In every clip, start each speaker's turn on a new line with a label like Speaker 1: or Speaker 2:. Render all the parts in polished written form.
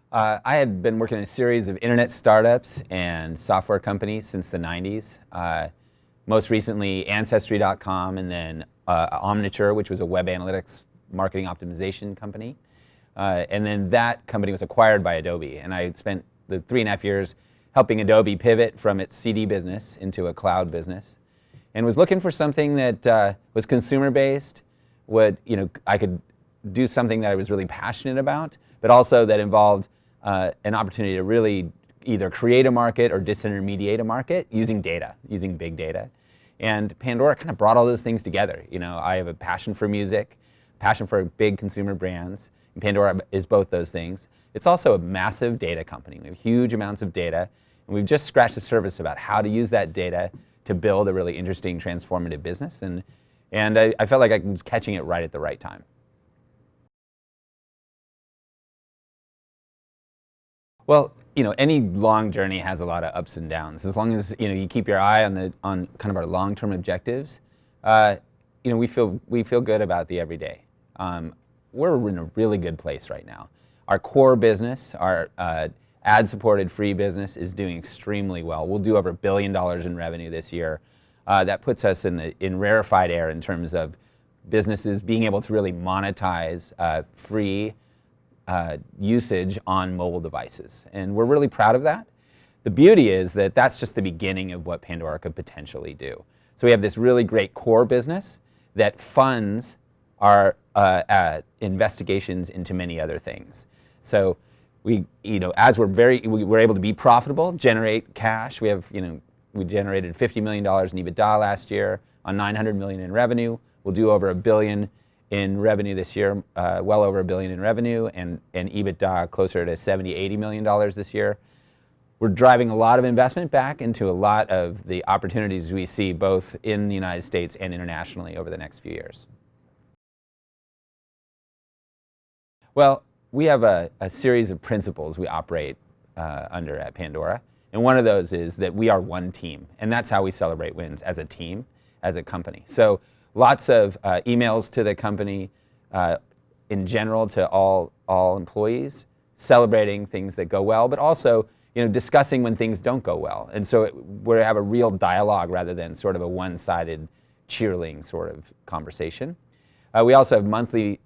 Speaker 1: I had been working in a series of internet startups and software companies since the 90s. Most recently Ancestry.com, and then Omniture, which was a web analytics marketing optimization company. And then that company was acquired by Adobe, and I spent the 3.5 years helping Adobe pivot from its CD business into a cloud business, and was looking for something that was consumer-based, I could do something that I was really passionate about, but also that involved an opportunity to really either create a market or disintermediate a market using data, using big data. And Pandora kind of brought all those things together. I have a passion for music, passion for big consumer brands, and Pandora is both those things. It's also a massive data company. We have huge amounts of data, and we've just scratched the surface about how to use that data to build a really interesting, transformative business. And I felt like I was catching it right at the right time. Well, any long journey has a lot of ups and downs. As long as you keep your eye on kind of our long-term objectives, we feel good about the everyday. We're in a really good place right now. Our core business, our ad-supported free business, is doing extremely well. We'll do over $1 billion in revenue this year. That puts us in rarefied air in terms of businesses being able to really monetize free usage on mobile devices, and we're really proud of that. The beauty is that that's just the beginning of what Pandora could potentially do. So we have this really great core business that funds our investigations into many other things. So as we're able to be profitable, generate cash. We generated $50 million in EBITDA last year on $900 million in revenue. We'll do over $1 billion in revenue this year, well over $1 billion in revenue, and EBITDA closer to $70–80 million this year. We're driving a lot of investment back into a lot of the opportunities we see both in the United States and internationally over the next few years. Well, we have a series of principles we operate under at Pandora, and one of those is that we are one team, and that's how we celebrate wins, as a team, as a company. So lots of emails to the company in general, to all employees, celebrating things that go well, but also discussing when things don't go well. And so we have a real dialogue rather than sort of a one-sided cheerleading sort of conversation. We also have monthly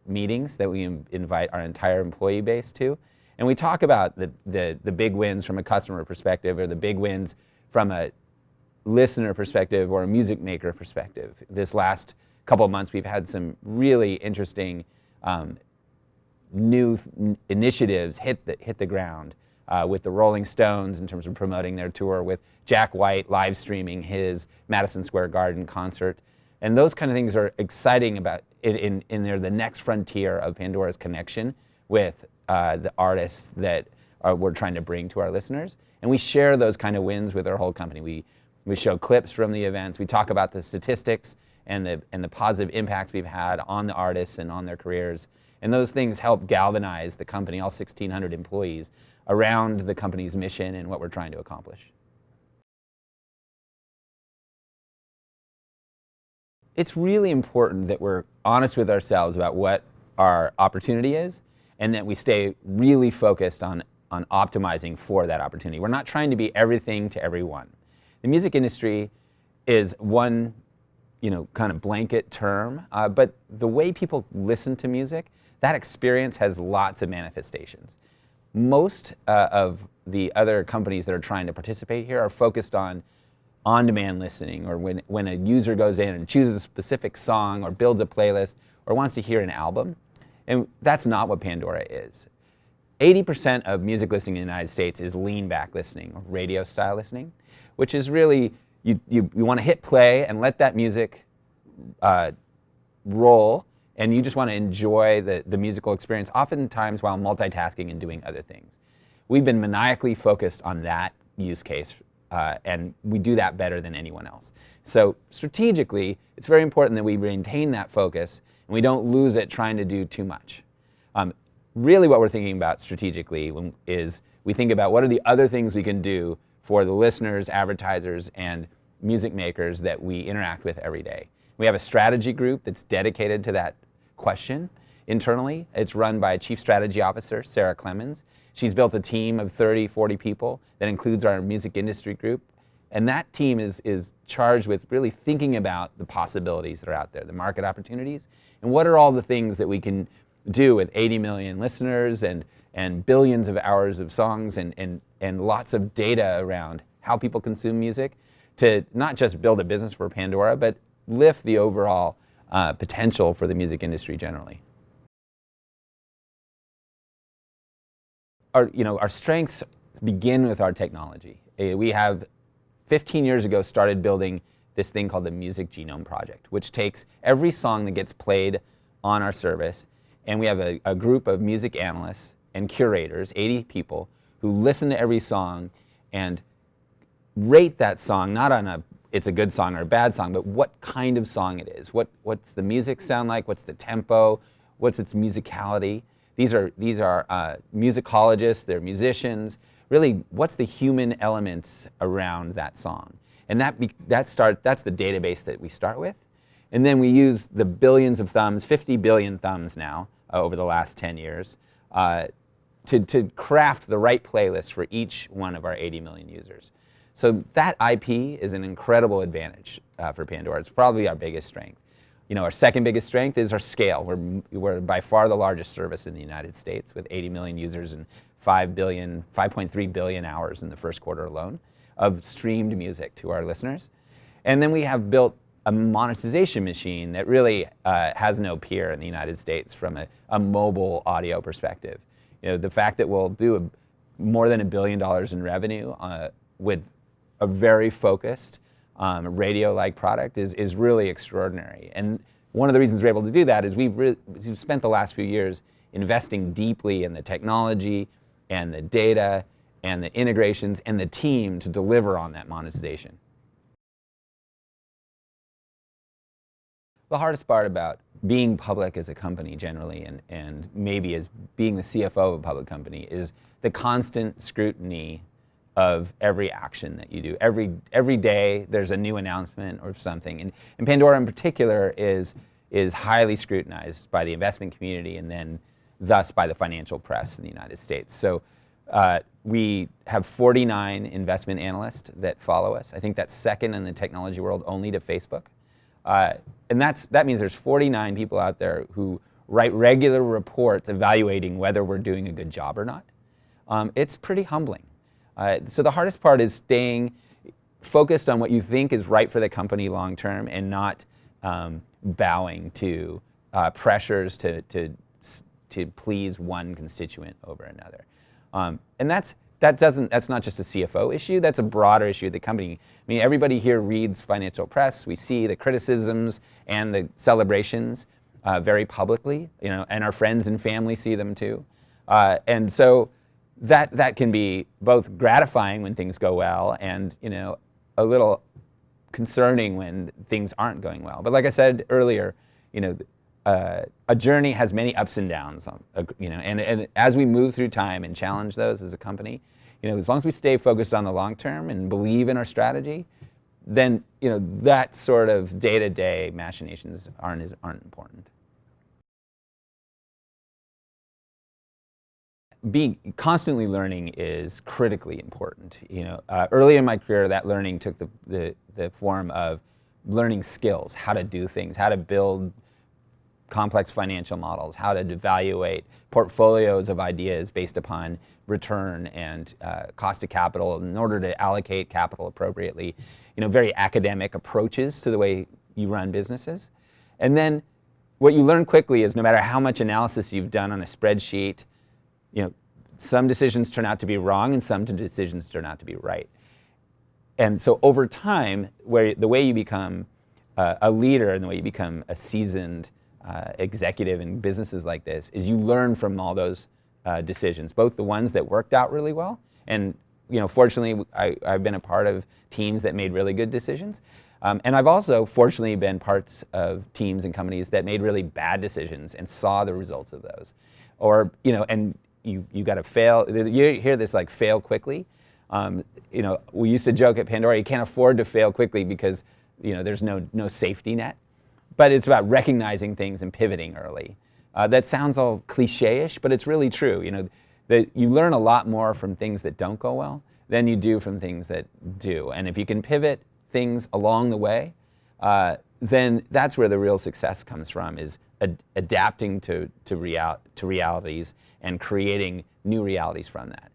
Speaker 1: meetings that we invite our entire employee base to, and we talk about the big wins from a customer perspective, or the big wins from a listener perspective or a music maker perspective. This last couple of months we've had some really interesting new initiatives hit the ground with the Rolling Stones in terms of promoting their tour, with Jack White live streaming his Madison Square Garden concert. And those kind of things are exciting about they're the next frontier of Pandora's connection with the artists that we're trying to bring to our listeners. And we share those kind of wins with our whole company. We show clips from the events. We talk about the statistics and the positive impacts we've had on the artists and on their careers. And those things help galvanize the company, all 1,600 employees, around the company's mission and what we're trying to accomplish. It's really important that we're honest with ourselves about what our opportunity is, and that we stay really focused on optimizing for that opportunity. We're not trying to be everything to everyone. The music industry is one, kind of blanket term, but the way people listen to music, that experience has lots of manifestations. Most of the other companies that are trying to participate here are focused on on-demand listening, or when a user goes in and chooses a specific song or builds a playlist or wants to hear an album. And that's not what Pandora is. 80% of music listening in the United States is lean-back listening, or radio-style listening, which is really, you want to hit play and let that music roll, and you just want to enjoy the musical experience, oftentimes while multitasking and doing other things. We've been maniacally focused on that use case, and we do that better than anyone else. So strategically, it's very important that we maintain that focus and we don't lose it trying to do too much. really what we're thinking about strategically is we think about what are the other things we can do for the listeners, advertisers, and music makers that we interact with every day. We have a strategy group that's dedicated to that question internally. It's run by a chief strategy officer, Sarah Clemens. She's built a team of 30, 40 people that includes our music industry group. And that team is charged with really thinking about the possibilities that are out there, the market opportunities, and what are all the things that we can do with 80 million listeners and billions of hours of songs and lots of data around how people consume music to not just build a business for Pandora, but lift the overall potential for the music industry generally. Our strengths begin with our technology. We have 15 years ago started building this thing called the Music Genome Project, which takes every song that gets played on our service, and we have a group of music analysts and curators, 80 people, who listen to every song and rate that song, not on it's a good song or a bad song, but what kind of song it is. What's the music sound like? What's the tempo? What's its musicality? These are musicologists, they're musicians. Really, what's the human elements around that song? And that's the database that we start with. And then we use the billions of thumbs, 50 billion thumbs now over the last 10 years, to craft the right playlist for each one of our 80 million users. So that IP is an incredible advantage for Pandora. It's probably our biggest strength. Our second biggest strength is our scale. We're by far the largest service in the United States with 80 million users and 5.3 billion hours in the first quarter alone of streamed music to our listeners. And then we have built a monetization machine that really has no peer in the United States from a mobile audio perspective. The fact that we'll do more than $1 billion in revenue with a very focused radio-like product is really extraordinary. And one of the reasons we're able to do that is we've spent the last few years investing deeply in the technology and the data and the integrations and the team to deliver on that monetization. The hardest part about being public as a company generally and maybe as being the CFO of a public company is the constant scrutiny of every action that you do. Every day there's a new announcement or something. And Pandora in particular is highly scrutinized by the investment community and then thus by the financial press in the United States. So we have 49 investment analysts that follow us. I think that's second in the technology world only to Facebook. And that means there's 49 people out there who write regular reports evaluating whether we're doing a good job or not. It's pretty humbling. So the hardest part is staying focused on what you think is right for the company long term and not bowing to pressures to please one constituent over another. And that's not just a CFO issue, that's a broader issue of the company. I mean, everybody here reads financial press. We see the criticisms and the celebrations very publicly, and our friends and family see them too. And so that can be both gratifying when things go well and a little concerning when things aren't going well. But like I said earlier, a journey has many ups and downs, and as we move through time and challenge those as a company, as long as we stay focused on the long term and believe in our strategy, then that sort of day-to-day machinations aren't important. Constantly learning is critically important. Early in my career, that learning took the form of learning skills, how to do things, how to build complex financial models, how to evaluate portfolios of ideas based upon return and cost of capital in order to allocate capital appropriately. Very academic approaches to the way you run businesses. And then what you learn quickly is no matter how much analysis you've done on a spreadsheet, some decisions turn out to be wrong and some decisions turn out to be right. And so over time, the way you become a leader and the way you become a seasoned executive in businesses like this is you learn from all those decisions, both the ones that worked out really well, and fortunately I've been a part of teams that made really good decisions, and I've also fortunately been parts of teams and companies that made really bad decisions and saw the results of those. or and you got to fail. You hear this like fail quickly. We used to joke at Pandora, you can't afford to fail quickly because there's no safety net. But it's about recognizing things and pivoting early. That sounds all cliche-ish, but it's really true. That you learn a lot more from things that don't go well than you do from things that do. And if you can pivot things along the way, then that's where the real success comes from, is adapting to realities and creating new realities from that.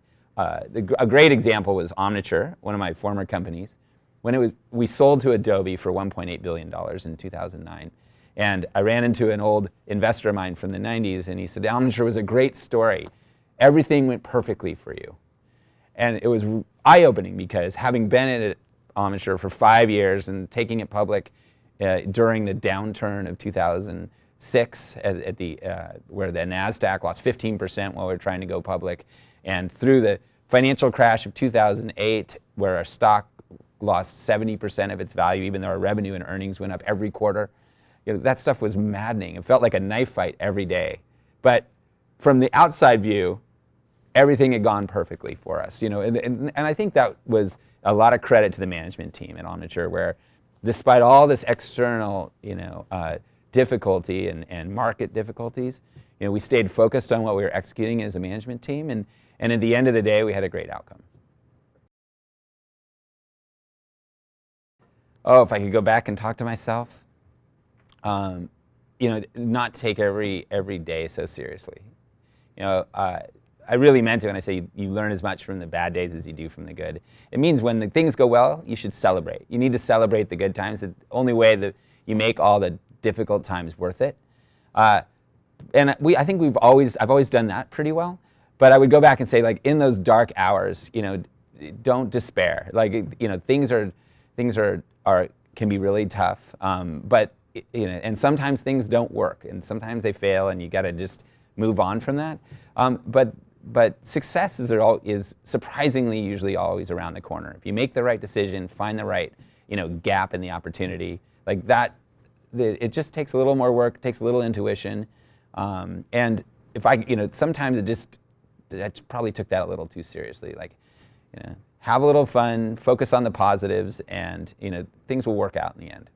Speaker 1: A great example was Omniture, one of my former companies. When we sold to Adobe for $1.8 billion in 2009. And I ran into an old investor of mine from the 90s, and he said, Omniture was a great story. Everything went perfectly for you. And it was eye-opening, because having been at Omniture for 5 years and taking it public during the downturn of 2006, where the NASDAQ lost 15% while we were trying to go public, and through the financial crash of 2008, where our stock lost 70% of its value, even though our revenue and earnings went up every quarter. That stuff was maddening. It felt like a knife fight every day. But from the outside view, everything had gone perfectly for us. And I think that was a lot of credit to the management team at Omniture, where despite all this external difficulty and market difficulties, we stayed focused on what we were executing as a management team, and at the end of the day, we had a great outcome. Oh, if I could go back and talk to myself, not take every day so seriously. I really meant it when I say you learn as much from the bad days as you do from the good. It means when the things go well, you should celebrate. You need to celebrate the good times. The only way that you make all the difficult times worth it. And I think I've always done that pretty well. But I would go back and say, like, in those dark hours, don't despair. Like, things can be really tough. But and sometimes things don't work, and sometimes they fail, and you got to just move on from that. But success is surprisingly usually always around the corner. If you make the right decision, find the right gap in the opportunity, like that, it just takes a little more work, takes a little intuition, and if sometimes I probably took that a little too seriously. Like, have a little fun, focus on the positives, and things will work out in the end.